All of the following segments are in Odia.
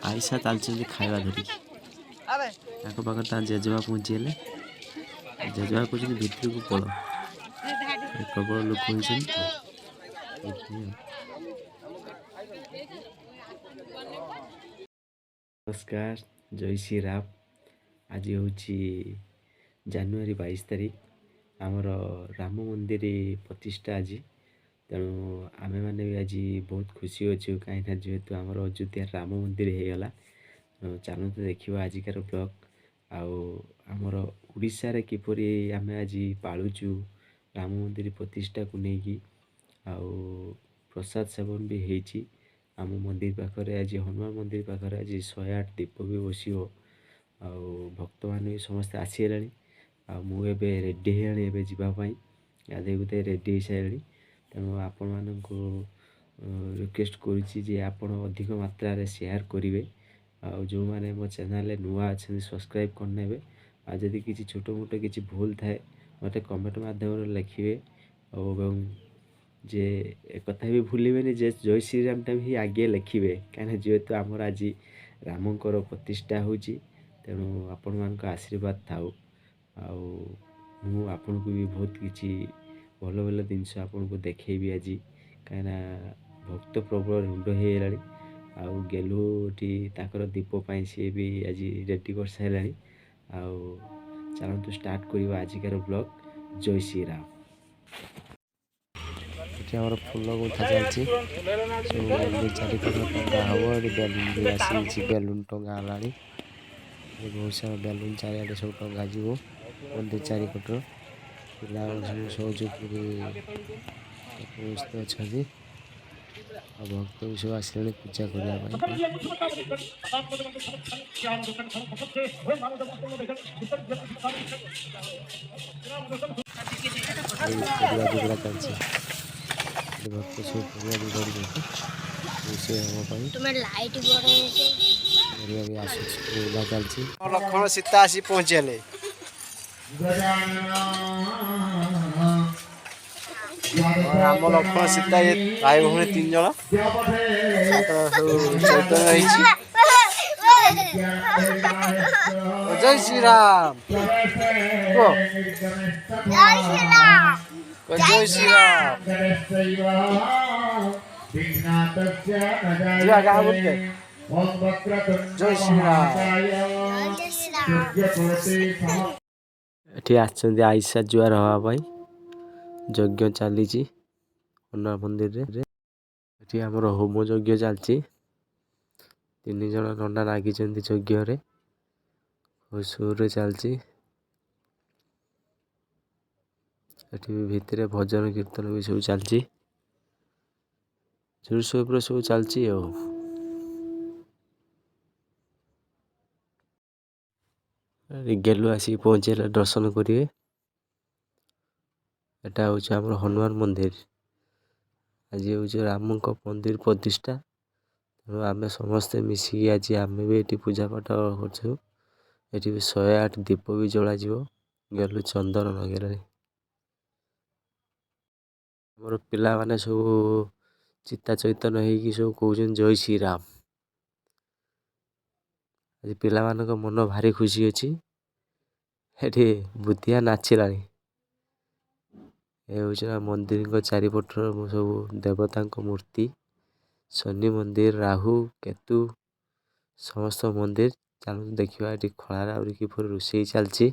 ଆଇସା ଚାଲିଛନ୍ତି ଖାଇବା ଧରିକି। ତାଙ୍କ ପାଖରେ ତା ଜେଜେମା ପହଞ୍ଚିଗଲେ। ଜେଜେମା କହୁଛନ୍ତି ଭିତରକୁ ପଳ, ପ୍ରବଳ ଲୋକ ହେଇଛନ୍ତି ତ ସେଇଥିପାଇଁ ଆଉ। ନମସ୍କାର, ଜୟ ଶ୍ରୀରାମ। ଆଜି ହେଉଛି ଜାନୁଆରୀ 22 ତାରିଖ। ଆମର ରାମ ମନ୍ଦିର ପ୍ରତିଷ୍ଠା ଆଜି। ତେଣୁ ଆମେମାନେ ବି ଆଜି ବହୁତ ଖୁସି ଅଛୁ, କାହିଁକିନା ଯେହେତୁ ଆମର ଅଯୋଧ୍ୟାରେ ରାମ ମନ୍ଦିର ହେଇଗଲା। ଚାଲନ୍ତୁ ଦେଖିବା ଆଜିକାର ବ୍ଲଗ୍। ଆଉ ଆମର ଓଡ଼ିଶାରେ କିପରି ଆମେ ଆଜି ପାଳୁଛୁ ରାମ ମନ୍ଦିର ପ୍ରତିଷ୍ଠାକୁ ନେଇକି। ଆଉ ପ୍ରସାଦ ସେବନ ବି ହେଇଛି ଆମ ମନ୍ଦିର ପାଖରେ। ଆଜି ହନୁମାନ ମନ୍ଦିର ପାଖରେ ଆଜି 108 ଦୀପ ବି ବସିବ। ଆଉ ଭକ୍ତମାନେ ବି ସମସ୍ତେ ଆସିଗଲେଣି। ଆଉ ମୁଁ ଏବେ ରେଡ଼ି ହେଇଗଲିଣି ଏବେ ଯିବା ପାଇଁ। ଗାଧୋଇ ଗୁଧାଇ ରେଡ଼ି ହେଇସାରିଲିଣି। ତେଣୁ ଆପଣମାନଙ୍କୁ ରିକ୍ୱେଷ୍ଟ କରୁଛି ଯେ ଆପଣ ଅଧିକ ମାତ୍ରାରେ ସେୟାର କରିବେ। ଆଉ ଯେଉଁମାନେ ମୋ ଚ୍ୟାନେଲରେ ନୂଆ ଅଛନ୍ତି ସବସ୍କ୍ରାଇବ୍ କରିନେବେ। ଆଉ ଯଦି କିଛି ଛୋଟ ମୋଟ କିଛି ଭୁଲ ଥାଏ ମୋତେ କମେଣ୍ଟ ମାଧ୍ୟମରେ ଲେଖିବେ। ଆଉ ଏବଂ ଯେ ଏକଥା ବି ଭୁଲିବେନି ଯେ ଜୟ ଶ୍ରୀରାମଟା ବି ଆଗେ ଲେଖିବେ, କାହିଁକିନା ଯେହେତୁ ଆମର ଆଜି ରାମଙ୍କର ପ୍ରତିଷ୍ଠା ହେଉଛି। ତେଣୁ ଆପଣମାନଙ୍କ ଆଶୀର୍ବାଦ ଥାଉ। ଆଉ ମୁଁ ଆପଣଙ୍କୁ ବି ବହୁତ କିଛି ଭଲ ଭଲ ଜିନିଷ ଆପଣଙ୍କୁ ଦେଖେଇବି ଆଜି, କାହିଁକିନା ଭକ୍ତ ପ୍ରବଳ ରୁଣ୍ଡ ହେଇଗଲାଣି। ଆଉ ଗେଲୁଟି ତାଙ୍କର ଦୀପ ପାଇଁ ସିଏ ବି ଆଜି ରେଡ଼ି କରିସାରିଲାଣି। ଆଉ ଚାଲନ୍ତୁ ଷ୍ଟାର୍ଟ କରିବା ଆଜିକାର ବ୍ଲଗ୍। ଜୟ ଶ୍ରୀରାମ। ଏଠି ଆମର ଫୁଲ ଗୁନ୍ଥା ଚାଲିଛି, ସବୁ ମନ୍ଦିର ଚାରିପଟ ଟଙ୍ଗା ହେବ। ଏଠି ବେଲୁନ୍ ବି ଆସିଛି, ବେଲୁନ୍ ଟଙ୍ଗା ହେଲାଣି। ଏଠି ବହୁତ ସାରା ବେଲୁନ୍ ଚାରିଆଡ଼େ ସବୁ ଟଙ୍ଗା ଯିବ ମନ୍ଦିର ଚାରିପଟର। ପିଲାମାନେ ସବୁ ସହଯୋଗ କରି ବ୍ୟସ୍ତ ଅଛନ୍ତି। ଆଉ ଭକ୍ତ ବି ସବୁ ଆସିଲେଣି ପୂଜା କରିବା ପାଇଁ। ପରିବା ଯୋଗାଡ଼ ଚାଲିଛି। ଏଠି ଭକ୍ତ ସବୁ ପରିବା ଯୋଗାଡ଼ୁଛନ୍ତି ରୋଷେଇ ହେବା ପାଇଁ। ପରିବା ବି ଆସୁଛି, ଓହ୍ଲା ଚାଲିଛି। ଲକ୍ଷ୍ମଣ ସୀତା ଆସି ପହଞ୍ଚିଗଲେ। ରାମ ଲକ୍ଷ୍ମଣ ସୀତା ଏ ଭାଇ ଭଉଣୀ 3 ଜଣ ସବୁ ଚୈତନ୍ୟ ହେଇଛି। ଜୟ ଶ୍ରୀରାମ। ଜୟ ଶ୍ରୀରାମ। ଯିବା ଗାଁ ବୁଲିତେ। ଜୟ ଶ୍ରୀରାମ। ଏଠି ଆସିଛନ୍ତି ଆଇସା ଜୁଆର ହେବା ପାଇଁ। ଯଜ୍ଞ ଚାଲିଛି ହନୁମାନ ମନ୍ଦିରରେ। ଏଠି ଆମର ହୋମ ଯଜ୍ଞ ଚାଲିଛି। 3 ଜଣ ନନା ଲାଗିଛନ୍ତି ଯଜ୍ଞରେ, ସୁରରେ ଚାଲିଛି। ଏଠି ଭିତରେ ଭଜନ କୀର୍ତ୍ତନ ବି ସବୁ ଚାଲିଛି, ଜୋରସୋରରେ ସବୁ ଚାଲିଛି। ଆଉ ଗେଲୁ ଆସିକି ପହଞ୍ଚିଲେ, ଦର୍ଶନ କରିବେ। ଏଟା ହେଉଛି ଆମର ହନୁମାନ ମନ୍ଦିର। ଆଜି ହେଉଛି ରାମଙ୍କ ମନ୍ଦିର ପ୍ରତିଷ୍ଠା। ତେଣୁ ଆମେ ସମସ୍ତେ ମିଶିକି ଆଜି ଆମେ ବି ଏଠି ପୂଜା ପାଠ କରୁଛୁ। ଏଠି ବି 108 ଦୀପ ବି ଜଳାଯିବ। ଗେଲୁ ଚନ୍ଦନ ଲଗେଇଲାଣି। ଆମର ପିଲାମାନେ ସବୁ ଚିତା ଚୈତନ୍ୟ ହେଇକି ସବୁ କହୁଛନ୍ତି ଜୟ ଶ୍ରୀରାମ। ଆଜି ପିଲାମାନଙ୍କ ମନ ଭାରି ଖୁସି ଅଛି। ଏଠି ବୁଦ୍ଧିଆ ନାଚିଲାଣି। ଏ ହେଉଛି ମନ୍ଦିରଙ୍କ ଚାରିପଟର ସବୁ ଦେବତାଙ୍କ ମୂର୍ତ୍ତି। ଶନି ମନ୍ଦିର, ରାହୁ, କେତୁ ସମସ୍ତ ମନ୍ଦିର। ଚାଲନ୍ତୁ ଦେଖିବା ଏଠି ଖଳାରେ ଆହୁରି କିପରି ରୋଷେଇ ଚାଲିଛି।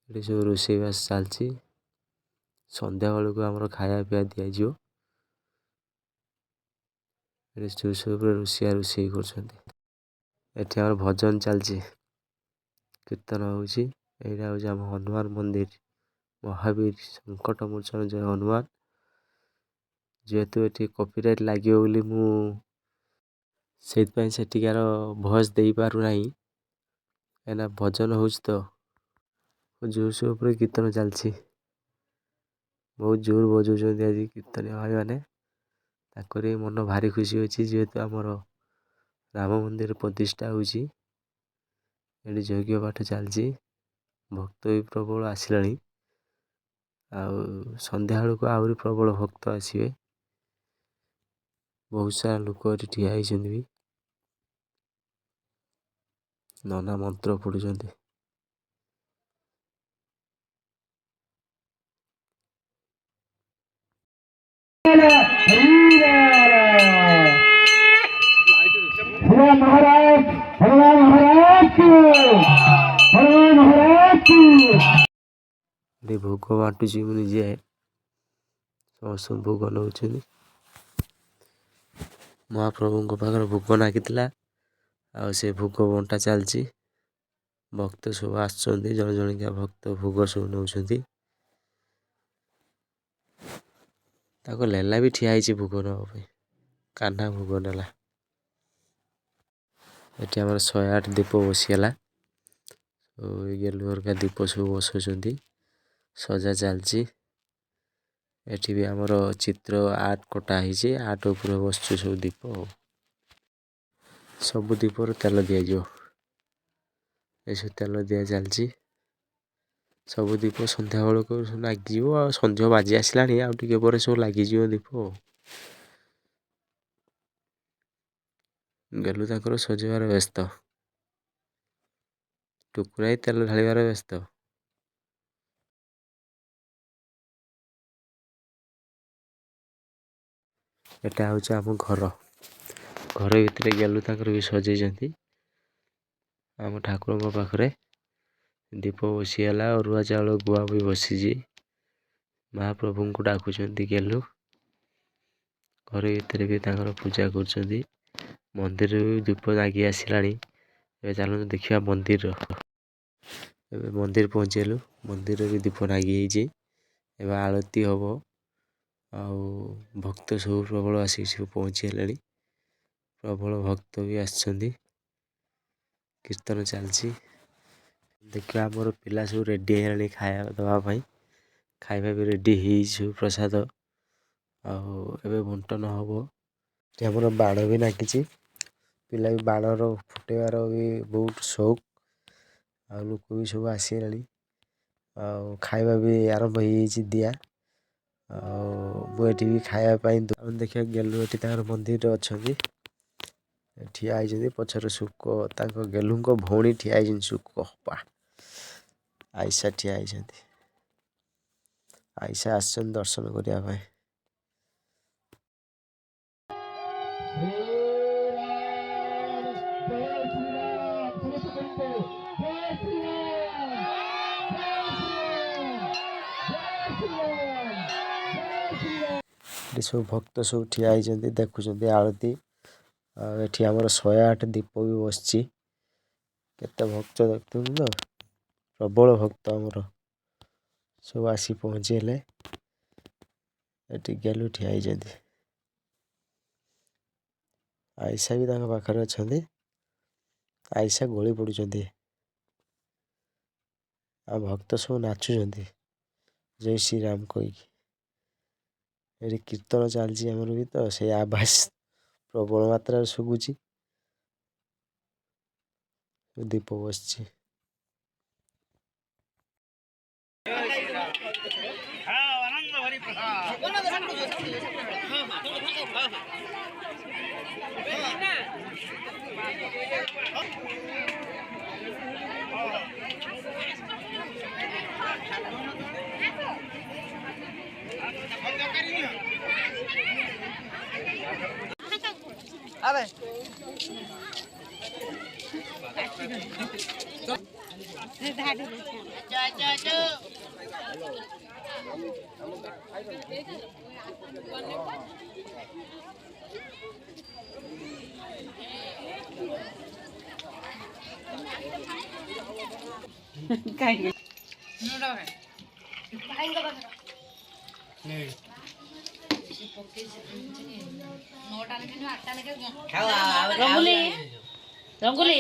ଏଠି ସବୁ ରୋଷେଇବାସ ଚାଲିଛି। ସନ୍ଧ୍ୟାବେଳକୁ ଆମର ଖାଇବା ପିଇବା ଦିଆଯିବ। ଏଠି ସବୁ ରୋଷେଇ କରୁଛନ୍ତି। ଏଠି ଆମର ଭଜନ ଚାଲିଛି, କୀର୍ତ୍ତନ ହେଉଛି। ଏଇଟା ହେଉଛି ଆମ ହନୁମାନ ମନ୍ଦିର। ମହାବୀର ସଙ୍କଟ ମୋଚନ ଜୟ ହନୁମାନ। ଯେହେତୁ ଏଠି କପିରାଇଟ୍ ଲାଗିବ ବୋଲି ମୁଁ ସେଇଥିପାଇଁ ସେଠିକାର ଭଏସ୍ ଦେଇପାରୁନାହିଁ, କାହିଁକିନା ଭଜନ ହେଉଛି ତ। ଜୋରସୋର ଉପରେ କୀର୍ତ୍ତନ ଚାଲିଛି। ବହୁତ ଜୋର ବଜାଉଛନ୍ତି ଆଜି କୀର୍ତ୍ତନୀୟ ଭାଇମାନେ। ତାଙ୍କର ବି ମନ ଭାରି ଖୁସି ଅଛି, ଯେହେତୁ ଆମର ରାମ ମନ୍ଦିର ପ୍ରତିଷ୍ଠା ହେଉଛି। ଏଠି ଯଜ୍ଞ ପାଠ ଚାଲିଛି। ଭକ୍ତ ବି ପ୍ରବଳ ଆସିଲାଣି। ଆଉ ସନ୍ଧ୍ୟାବେଳକୁ ଆହୁରି ପ୍ରବଳ ଭକ୍ତ ଆସିବେ। ବହୁତ ସାରା ଲୋକ ଏଠି ଠିଆ ହେଇଛନ୍ତି ବି। ନନା ମନ୍ତ୍ର ପଢ଼ୁଛନ୍ତି। ଭୋଗ ବାଣ୍ଟୁଛି ମୁଁ ନିଜେ ସମସ୍ତଙ୍କୁ ଭୋଗ ନେଉଛନ୍ତି। ମହାପ୍ରଭୁଙ୍କ ପାଖରେ ଭୋଗ ଲାଗିଥିଲା ଆଉ ସେ ଭୋଗ ବଣ୍ଟା ଚାଲିଛି। ଭକ୍ତ ସବୁ ଆସୁଛନ୍ତି, ଜଣେ ଜଣିକିଆ ଭକ୍ତ ଭୋଗ ସବୁ ନେଉଛନ୍ତି। ତାକୁ ଲେଲା ବି ଠିଆ ହେଇଛି ଭୋଗ ନେବା ପାଇଁ, କାହ୍ନା ଭୋଗ ନେଲା। ଏଠି ଆମର 108 ଦୀପ ବସିଗଲା। ଗେଲୁ ହରିକା ଦୀପ ସବୁ ବସାଉଛନ୍ତି, ସଜା ଚାଲିଛି। ଏଠି ବି ଆମର ଚିତ୍ର ଆର୍ଟ କଟା ହେଇଛି, ଆର୍ଟ ଉପରେ ବସୁଛୁ ସବୁ ଦୀପ। ସବୁ ଦୀପରୁ ତେଲ ଦିଆଯିବ, ଏସବୁ ତେଲ ଦିଆ ଚାଲିଛି। ସବୁ ଦୀପ ସନ୍ଧ୍ୟାବେଳକୁ ସବୁ ଲାଗିଯିବ ଆଉ, ସଞ୍ଜ ବାଜି ଆସିଲାଣି ଆଉ ଟିକେ ପରେ ସବୁ ଲାଗିଯିବ ଦୀପ। ଗେଲୁ ତାଙ୍କର ସଜେଇବାରେ ବ୍ୟସ୍ତ, ଟୁକୁରାଇ ତେଲ ଢାଳିବାରେ ବ୍ୟସ୍ତ। ଏଟା ହେଉଛି ଆମ ଘର ଭିତରେ ଗେଲୁ ତାଙ୍କର ବି ସଜେଇଛନ୍ତି। ଆମ ଠାକୁରଙ୍କ ପାଖରେ ଦୀପ ବସିଗଲା, ଅରୁଆ ଚାଉଳ ଗୁଆ ବି ବସିଛି। ମହାପ୍ରଭୁଙ୍କୁ ଡାକୁଛନ୍ତି ଗେଲୁ। ଘର ଭିତରେ ବି ତାଙ୍କର ପୂଜା କରୁଛନ୍ତି। ମନ୍ଦିରରେ ବି ଦୀପ ଲାଗି ଆସିଲାଣି। ଏବେ ଚାଲନ୍ତୁ ଦେଖିବା ମନ୍ଦିର। ଏବେ ମନ୍ଦିର ପହଞ୍ଚିଗଲୁ, ମନ୍ଦିରରେ ବି ଦୀପ ଲାଗି ହେଇଛି। ଏବେ ଆଳତି ହବ ଆଉ ଭକ୍ତ ସବୁ ପ୍ରବଳ ଆସିକି ସବୁ ପହଞ୍ଚିଗଲେଣି। ପ୍ରବଳ ଭକ୍ତ ବି ଆସିଛନ୍ତି, କୀର୍ତ୍ତନ ଚାଲିଛି। ଦେଖିବା ଆମର ପିଲା ସବୁ ରେଡ଼ି ହେଇଗଲେଣି ଖାଇବା ଦେବା ପାଇଁ। ଖାଇବା ବି ରେଡ଼ି ହେଇଛି ସବୁ, ପ୍ରସାଦ ଆଉ ଏବେ ବଣ୍ଟନ ହବ। ଏଠି ଆମର ବାଣ ବି ଲାଗିଛି, ପିଲା ବି ବାଣର ଫୁଟେଇବାର ବି ବହୁତ ସଉକ। ଆଉ ଲୋକ ବି ସବୁ ଆସିଗଲେଣି, ଆଉ ଖାଇବା ବି ଆରମ୍ଭ ହେଇଯାଇଛି ଦିଆ। ଆଉ ମୁଁ ଏଠି ବି ଖାଇବା ପାଇଁ ଦେଖିବା ଗେଲୁ ଏଠି ତାଙ୍କର ମନ୍ଦିରରେ ଅଛନ୍ତି, ଠିଆ ହେଇଛନ୍ତି। ପଛରେ ଶୁକ, ତାଙ୍କ ଗେଲୁଙ୍କ ଭଉଣୀ ଠିଆ ହେଇଛନ୍ତି, ଶୁକ ଅପା ଆଇସା ଠିଆ ହେଇଛନ୍ତି। ଆଇସା ଆସିଛନ୍ତି ଦର୍ଶନ କରିବା ପାଇଁ। ଏଠି ସବୁ ଭକ୍ତ ସବୁ ଠିଆ ହେଇଛନ୍ତି, ଦେଖୁଛନ୍ତି ଆଳତି। ଆଉ ଏଠି ଆମର 108 ଦୀପ ବି ବସିଛି। କେତେ ଭକ୍ତ ଦେଖୁଛନ୍ତି ତ, ପ୍ରବଳ ଭକ୍ତ ଆମର ସବୁ ଆସି ପହଞ୍ଚିଗଲେ। ଏଠି ଗେଲୁ ଠିଆ ହେଇଛନ୍ତି, ଆଇସା ବି ତାଙ୍କ ପାଖରେ ଅଛନ୍ତି। ଆଇସା ଗଳି ପଡ଼ୁଛନ୍ତି, ଆଉ ଭକ୍ତ ସବୁ ନାଚୁଛନ୍ତି ଜୟ ଶ୍ରୀରାମ କହିକି। ଏଠି କୀର୍ତ୍ତନ ଚାଲିଛି ଆମର ବି, ତ ସେଇ ଆବାଜ ପ୍ରବଳ ମାତ୍ରାରେ ଶୁଭୁଛି। ଦୀପ ବସିଛି। ରଙ୍ଗୁଲି